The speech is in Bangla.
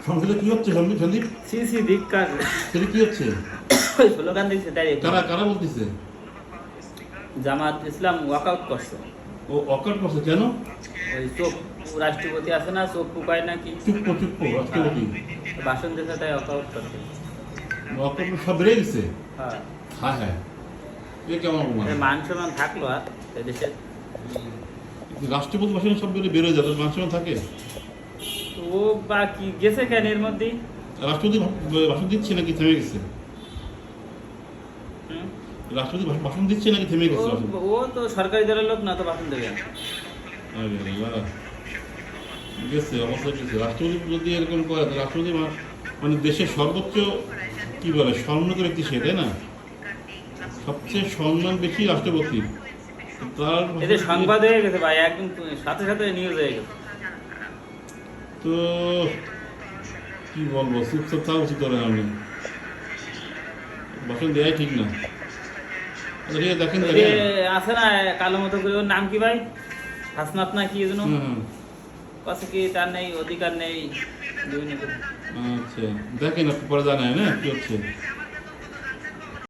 সংসদে কি হচ্ছে সন্দীপ সন্দীপ সিসি ধিক্কার সেটা কি হচ্ছে? স্লোগান দিচ্ছে তাই কারা কারা বলতেছে? জামাত ইসলাম ওয়াকআউট করছে। ও অকাট করছে কেন? ওই চোখ রাষ্ট্রপতি আছে না, চোখ পুকায় নাকি, চুপ রাষ্ট্রপতি ভাষণ দিতে তাই ওয়াকআউট করছে। অকাট সব বেড়ে গেছে। হ্যাঁ হ্যাঁ হ্যাঁ, এ কেমন অপমান? মান সম্মান থাকলো আর দেশের রাষ্ট্রপতি ভাষণ সব বেড়ে যাবে, মান সম্মান থাকে? ও বা কি গেছে কেন এর মধ্যেই? রাষ্ট্রপতি ভাষণ দিচ্ছে নাকি থেমে গেছে? হুম? রাষ্ট্রপতি ভাষণ দিচ্ছে নাকি থেমে গেছে? ও তো সরকারি দলের লোক না, তো ভাষণ দেবে না। আরে আল্লাহ, গেছে অবস্থা গেছে। রাষ্ট্রপতি যদি এরকম করে, তাহলে রাষ্ট্রপতি মানে দেশের সর্বোচ্চ কি বলে সম্মানিত ব্যক্তি সে, তাই না? সবচেয়ে সম্মান বেশি রাষ্ট্রপতি। তার এতে সংবাদ হয়ে গেছে ভাই, একদম সাথে সাথে নিউজ হয়ে গেছে। তো কি বলবো, চুপচাপ থাকা উচিত করে আমি, ভাষণ দেওয়াই ঠিক না। আচ্ছা ঠিক আছে, দেখেন ওই যে আছে না কালো মতো করে, ওর নাম কি ভাই, হাসনাত না কি যেন, কাছে কি তার নেই অধিকার নেই বিভিন্ন কিছু। আচ্ছা দেখেন, আপনি পরে জানেন না কি হচ্ছে।